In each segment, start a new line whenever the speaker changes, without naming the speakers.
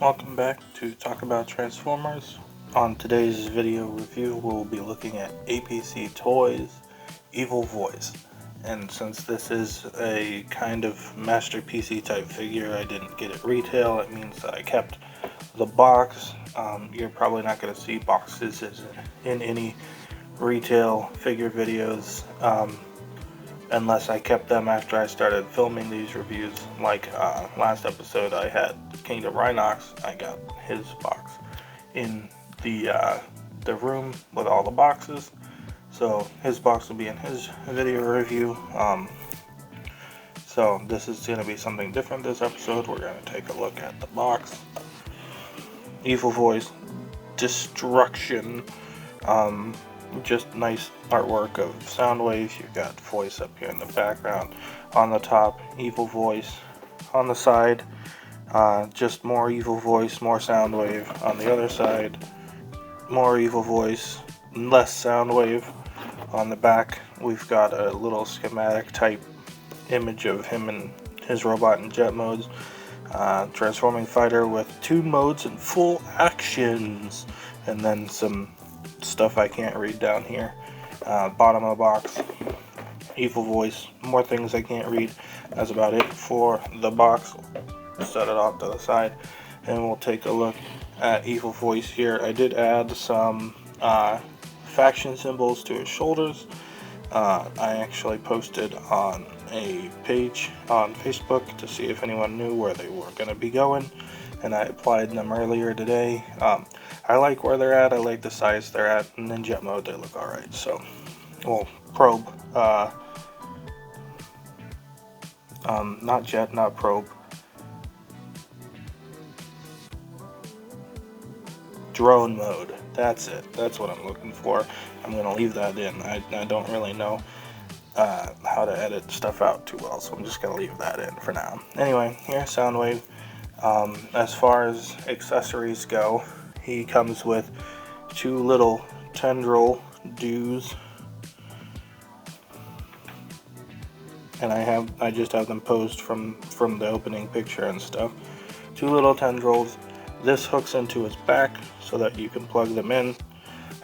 Welcome back to talk about Transformers. On today's video review, we'll be looking at APC Toys Evil Voice. And since this is a kind of Master PC type figure, I didn't get it retail. It means that I kept the box. You're probably not going to see boxes in any retail figure videos unless I kept them after I started filming these reviews. Like last episode, I had Kingdom Rhinox. I got his box in the room with all the boxes, so his box will be in his video review. So this is going to be something different this episode. We're going to take a look at the box. Evil Voice Destruction. Just nice artwork of Soundwave. You've got Voice up here in the background. On the top, Evil Voice. On the side, just more Evil Voice, more Soundwave. On the other side, more Evil Voice, less Soundwave. On the back, we've got a little schematic type image of him and his robot in jet modes. Transforming fighter with 2 modes and full actions. And then some stuff I can't read down here. Bottom of the box, Evil Voice, more things I can't read. That's about it for the box. Set it off to the side and we'll take a look at Evil Voice here. I did add some faction symbols to his shoulders. I actually posted on a page on Facebook to see if anyone knew where they were going to be going, and I applied them earlier today. I like where they're at. I like the size they're at, and in jet mode they look alright. So we'll probe, not jet, not probe, drone mode. That's it. That's what I'm looking for. I'm going to leave that in. I don't really know how to edit stuff out too well, so I'm just going to leave that in for now. Anyway, here's Soundwave. As far as accessories go, he comes with 2 little tendril dews, and I just have them posed from the opening picture and stuff. 2 little tendrils. This hooks into his back so that you can plug them in,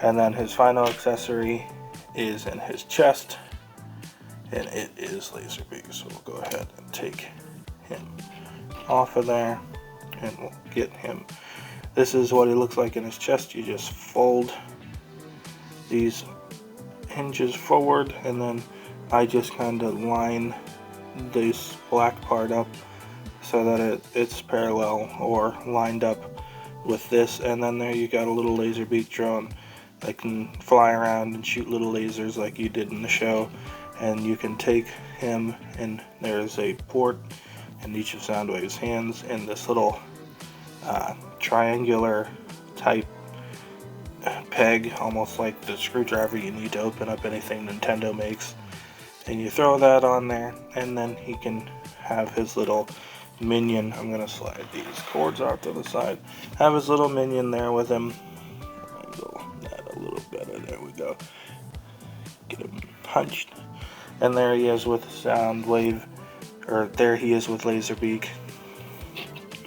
and then his final accessory is in his chest, and it is Laserbeak. So we'll go ahead and take him off of there, and we'll get him. This is what he looks like in his chest. You just fold these hinges forward, and then I just kind of line this black part up so that it's parallel or lined up with this, and then there you got a little Laserbeak drone that can fly around and shoot little lasers like you did in the show. And you can take him, and there's a port in each of Soundwave's hands, and this little triangular type peg, almost like the screwdriver you need to open up anything Nintendo makes. And you throw that on there, and then he can have his little minion. I'm going to slide these cords out to the side. Have his little minion there with him. Angle that a little better. There we go. Get him hunched. And there he is with Soundwave, or there he is with Laserbeak.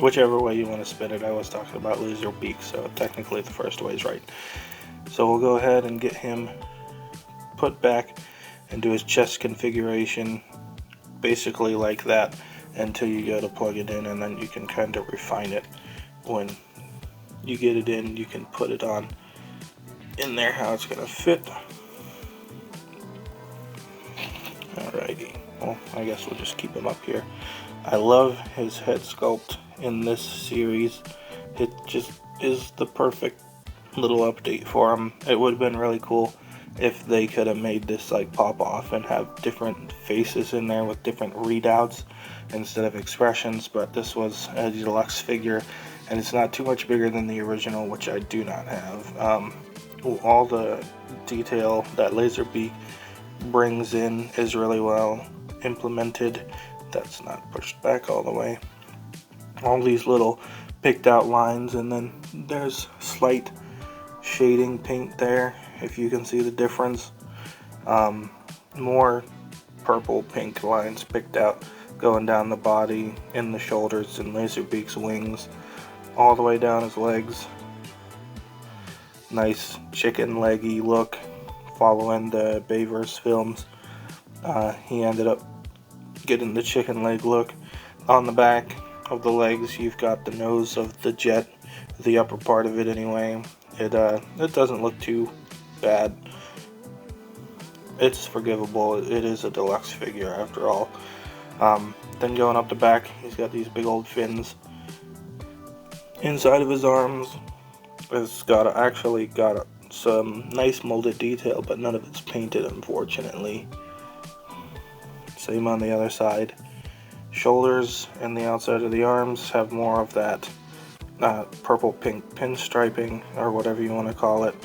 Whichever way you want to spin it. I was talking about Laserbeak, so technically the first way is right. So we'll go ahead and get him put back into his chest configuration, basically like that, until you go to plug it in, and then you can kind of refine it. When you get it in, you can put it on in there how it's going to fit. Alrighty, well, I guess we'll just keep him up here. I love his head sculpt in this series. It just is the perfect little update for him. It would have been really cool if they could have made this like pop off and have different faces in there with different readouts instead of expressions, but this was a deluxe figure, and it's not too much bigger than the original, which I do not have. All the detail that Laserbeak brings in is really well implemented. That's not pushed back all the way. All these little picked out lines, and then there's slight shading paint there, if you can see the difference. More purple pink lines picked out going down the body, in the shoulders, and Laserbeak's wings. all the way down his legs. Nice chicken leggy look, following the Bayverse films. He ended up getting the chicken leg look. On the back of the legs, you've got the nose of the jet, the upper part of it anyway. It doesn't look too bad. It's forgivable. It is a deluxe figure after all. Then going up the back, he's got these big old fins. Inside of his arms, it's actually got some nice molded detail, but none of it's painted, unfortunately. Same on the other side. Shoulders and the outside of the arms have more of that purple pink pinstriping, or whatever you want to call it.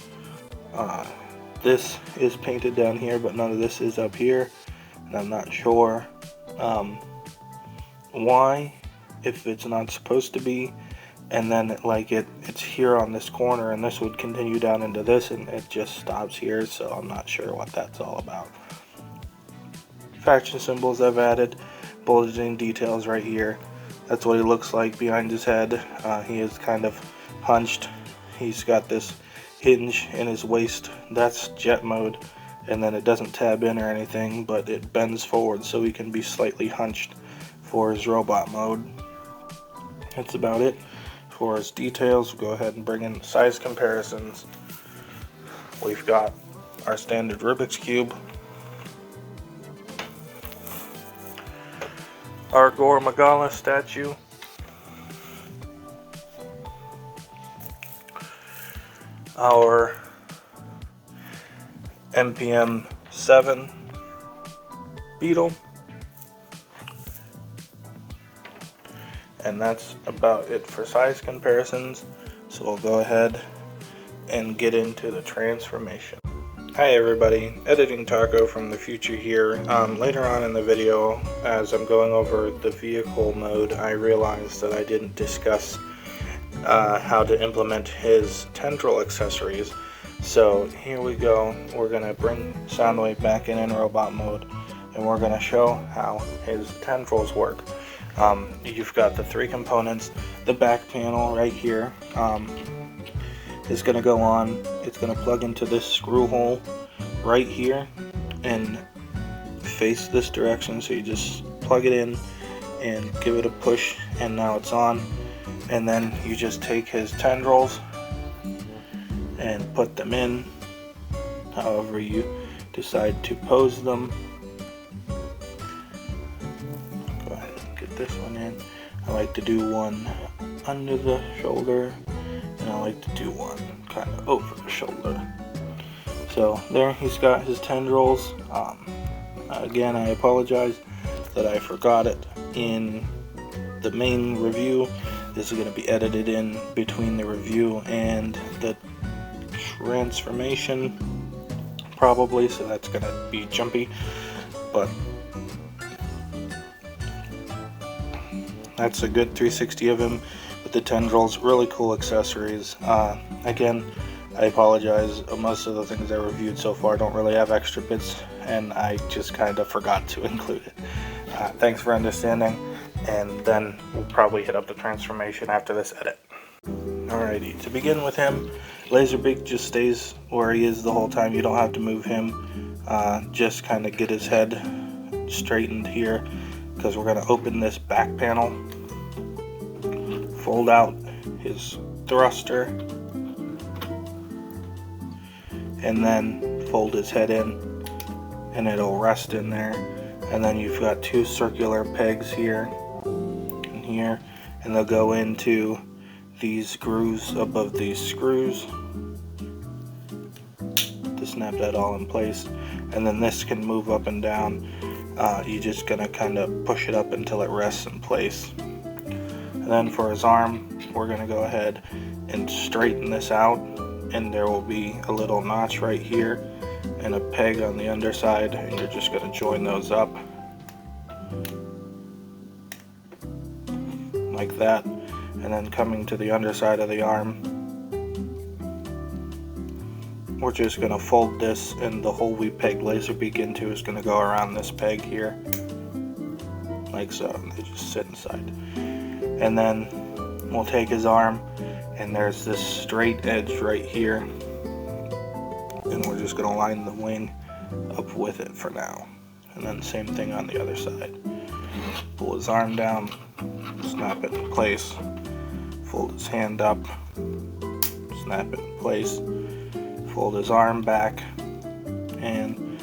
This is painted down here, but none of this is up here, and I'm not sure why, if it's not supposed to be. And then like it's here on this corner, and this would continue down into this, and it just stops here, so I'm not sure what that's all about. Faction symbols I've added, bulletin details right here. That's what he looks like behind his head. He is kind of hunched. He's got this hinge in his waist. That's jet mode, and then it doesn't tab in or anything, but it bends forward so he can be slightly hunched for his robot mode. That's about it. For his details, we'll go ahead and bring in size comparisons. We've got our standard Rubik's Cube, our Gore Magala statue, our MPM 7 Beetle, and that's about it for size comparisons. So we'll go ahead and get into the transformation. Hi everybody, Editing Taco from the future here. Later on in the video, as I'm going over the vehicle mode, I realized that I didn't discuss how to implement his tendril accessories. So here we go. We're going to bring Soundwave back in robot mode, and we're going to show how his tendrils work. You've got the three components. The back panel right here is going to go on. It's going to plug into this screw hole right here and face this direction. So you just plug it in and give it a push, and now it's on. And then you just take his tendrils and put them in however you decide to pose them. Go ahead and get this one in. I like to do one under the shoulder, and I like to do one kind of over the shoulder. So there, he's got his tendrils. Again, I apologize that I forgot it in the main review. This is going to be edited in between the review and the transformation, probably, so that's going to be jumpy, but that's a good 360 of him with the tendrils. Really cool accessories. Again, I apologize, most of the things I reviewed so far don't really have extra bits, and I just kind of forgot to include it. Thanks for understanding, and then we'll probably hit up the transformation after this edit. Alrighty, to begin with him, Laserbeak just stays where he is the whole time. You don't have to move him. Just kind of get his head straightened here, because we're going to open this back panel, fold out his thruster, and then fold his head in, and it'll rest in there. And then you've got two circular pegs here and here, and they'll go into these grooves above these screws to snap that all in place. And then this can move up and down. You're just gonna kind of push it up until it rests in place. And then for his arm, we're gonna go ahead and straighten this out, and there will be a little notch right here and a peg on the underside, and you're just going to join those up like that. And then coming to the underside of the arm, we're just going to fold this, and the hole we pegged Laserbeak into is going to go around this peg here like so, and they just sit inside. And then we'll take his arm, and there's this straight edge right here, and we're just going to line the wing up with it for now. And then same thing on the other side. Pull his arm down, snap it in place, fold his hand up, snap it in place, fold his arm back, and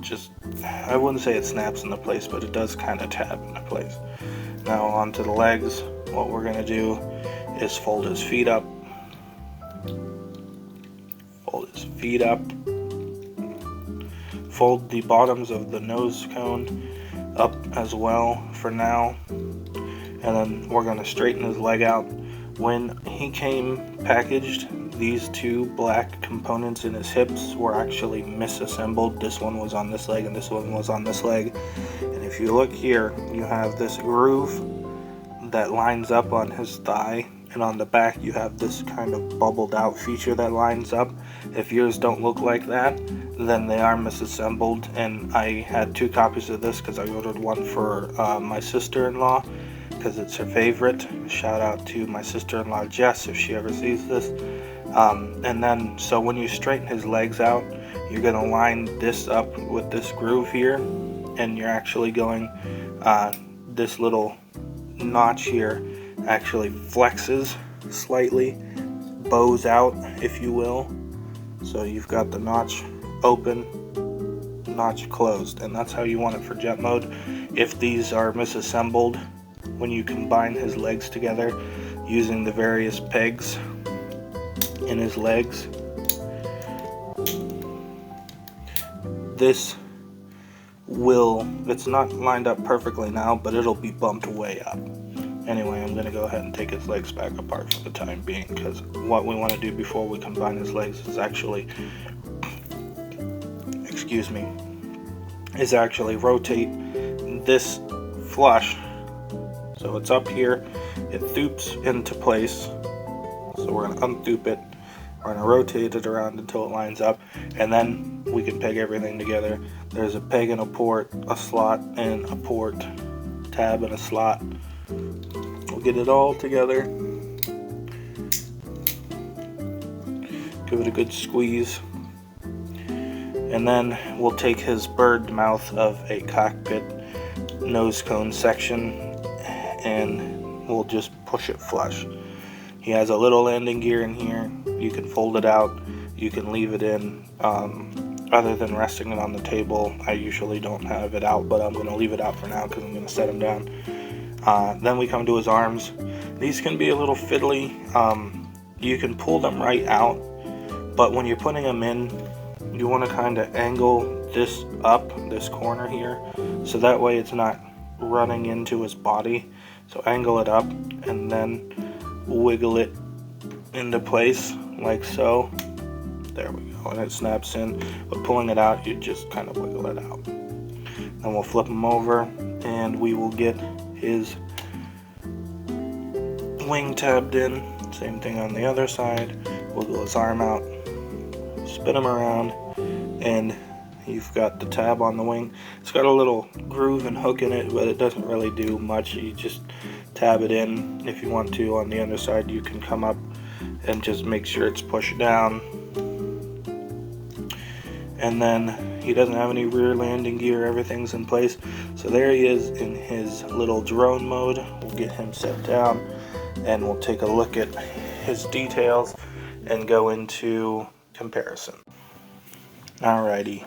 just, I wouldn't say it snaps into place, but it does kind of tab into place. Now onto the legs. What we're going to do is fold his feet up, fold his feet up, fold the bottoms of the nose cone up as well for now, and then we're going to straighten his leg out. When he came packaged, these two black components in his hips were actually misassembled. This one was on this leg and this one was on this leg. And if you look here, you have this groove that lines up on his thigh, and on the back you have this kind of bubbled out feature that lines up. If yours don't look like that, then they are misassembled, and I had 2 copies of this because I ordered one for my sister-in-law because it's her favorite. Shout out to my sister-in-law Jess if she ever sees this. And then, so when you straighten his legs out, you're going to line this up with this groove here, and you're actually going, this little notch here actually flexes slightly, bows out if you will. So you've got the notch open, notch closed, and that's how you want it for jet mode. If these are misassembled, when you combine his legs together using the various pegs in his legs, this will, it's not lined up perfectly now, but it'll be bumped way up. Anyway, I'm going to go ahead and take his legs back apart for the time being, because what we want to do before we combine his legs is actually, rotate this flush. So it's up here, it thoops into place, so we're going to unthoop it, we're going to rotate it around until it lines up, and then we can peg everything together. There's a peg and a port, a slot and a port, tab and a slot. We'll get it all together, give it a good squeeze, and then we'll take his bird mouth of a cockpit nose cone section and we'll just push it flush. He has a little landing gear in here. You can fold it out, you can leave it in. Other than resting it on the table, I usually don't have it out, but I'm going to leave it out for now because I'm going to set him down. Then we come to his arms. These can be a little fiddly. You can pull them right out, but when you're putting them in, you want to kind of angle this up, this corner here, so that way it's not running into his body. So angle it up and then wiggle it into place like so. There we go, and it snaps in, but pulling it out, you just kind of wiggle it out. Then we'll flip him over and we will get his wing tabbed in. Same thing on the other side. Wiggle his arm out, spin him around, and you've got the tab on the wing. It's got a little groove and hook in it, but it doesn't really do much. You just tab it in. If you want to, on the underside, you can come up and just make sure it's pushed down. And then he doesn't have any rear landing gear, everything's in place. So there he is in his little drone mode. We'll get him set down and we'll take a look at his details and go into comparison. Alrighty,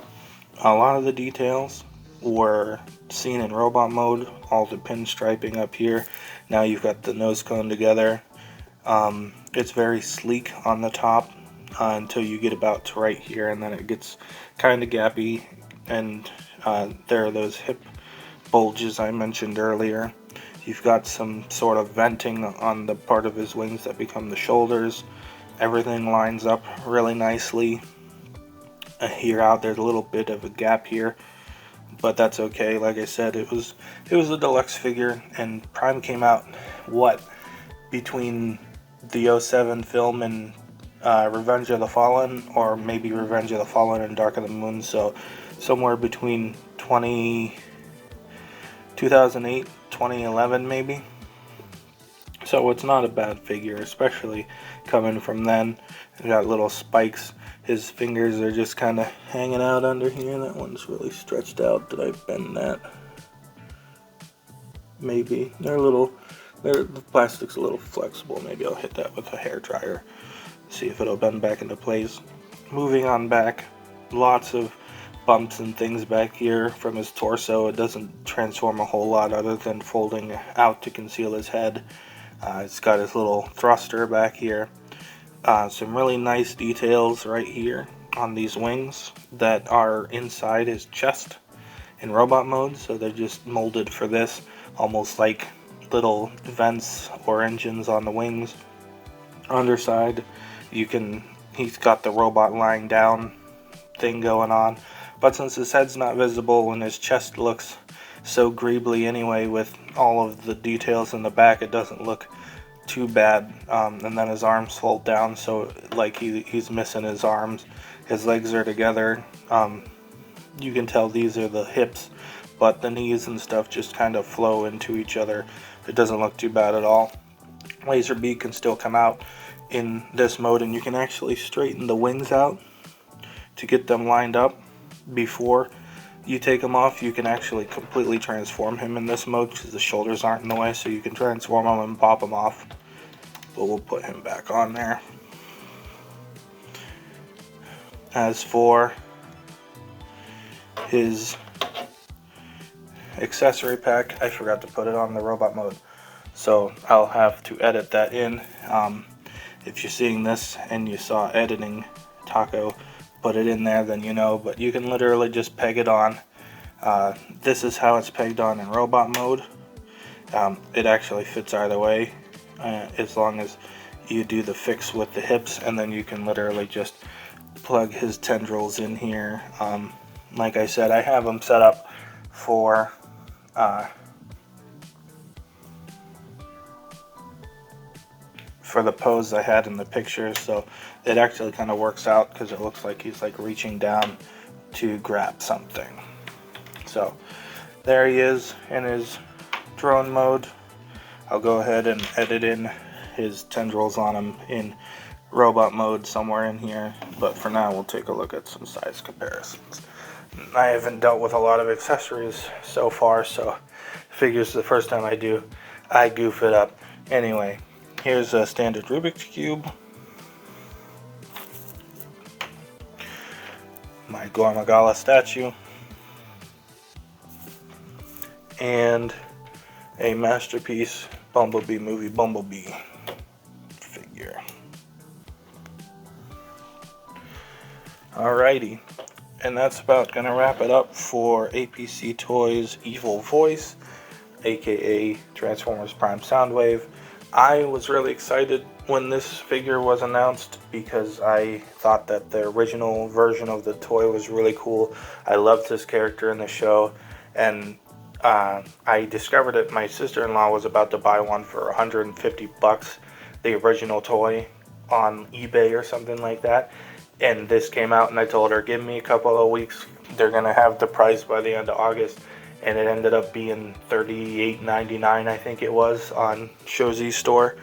a lot of the details were seen in robot mode, all the pinstriping up here. Now you've got the nose cone together. It's very sleek on the top until you get about to right here, and then it gets kind of gappy, and there are those hip bulges I mentioned earlier. You've got some sort of venting on the part of his wings that become the shoulders. Everything lines up really nicely. Here out, there's a little bit of a gap here, but that's okay. Like I said, it was a deluxe figure, and Prime came out between the 07 film and Revenge of the Fallen, or maybe Revenge of the Fallen and Dark of the Moon, so somewhere between 2008, 2011 maybe. So it's not a bad figure, especially coming from then. It got little spikes. His fingers are just kind of hanging out under here. That one's really stretched out. Did I bend that? Maybe. The plastic's a little flexible. Maybe I'll hit that with a hair dryer. See if it'll bend back into place. Moving on back, lots of bumps and things back here from his torso. It doesn't transform a whole lot other than folding out to conceal his head. It's got his little thruster back here. Some really nice details right here on these wings that are inside his chest in robot mode, so they're just molded for this, almost like little vents or engines on the wings. Underside, he's got the robot lying down thing going on, but since his head's not visible and his chest looks so greebly anyway with all of the details in the back, it doesn't look too bad. And then his arms fold down, so like he's missing his arms. His legs are together. You can tell these are the hips, but the knees and stuff just kind of flow into each other. It doesn't look too bad at all. Laserbeak can still come out in this mode, and you can actually straighten the wings out to get them lined up before you take them off. You can actually completely transform him in this mode because the shoulders aren't in the way, so you can transform him and pop him off. But we'll put him back on there. As for his accessory pack, I forgot to put it on the robot mode, so I'll have to edit that in. If you're seeing this and you saw editing Taco put it in there, then you know, but you can literally just peg it on. This is how it's pegged on in robot mode. It actually fits either way, as long as you do the fix with the hips, and then you can literally just plug his tendrils in here. Like I said, I have them set up for the pose I had in the picture, so it actually kind of works out because it looks like he's like reaching down to grab something. So there he is in his drone mode. I'll go ahead and edit in his tendrils on him in robot mode somewhere in here, but for now we'll take a look at some size comparisons. I haven't dealt with a lot of accessories so far, so figures the first time I do, I goof it up. Anyway, here's a standard Rubik's Cube, my Gormagala statue, and a Masterpiece Bumblebee movie Bumblebee figure. Alrighty, and that's about gonna wrap it up for APC Toys Evil Voice, aka Transformers Prime Soundwave. I was really excited when this figure was announced because I thought that the original version of the toy was really cool. I loved this character in the show, and I discovered it. My sister-in-law was about to buy one for 150 bucks, the original toy, on eBay or something like that. And this came out, and I told her, give me a couple of weeks. They're going to have the price by the end of August. And it ended up being $38.99, I think it was, on Shozi's store.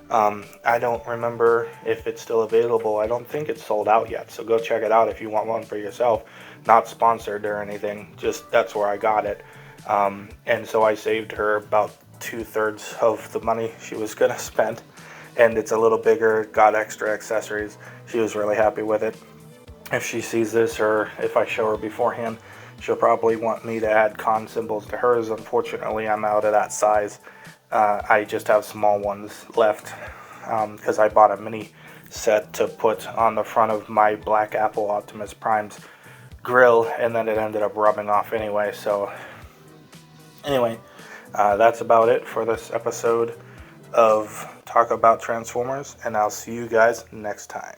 I don't remember if it's still available. I don't think it's sold out yet, so go check it out if you want one for yourself. Not sponsored or anything, just that's where I got it. And so I saved her about 2/3 of the money she was going to spend. And it's a little bigger, got extra accessories. She was really happy with it. If she sees this, or if I show her beforehand, she'll probably want me to add con symbols to hers. Unfortunately, I'm out of that size. I just have small ones left because I bought a mini set to put on the front of my Black Apple Optimus Prime's grill, and then it ended up rubbing off anyway. So anyway, that's about it for this episode of Talk About Transformers, and I'll see you guys next time.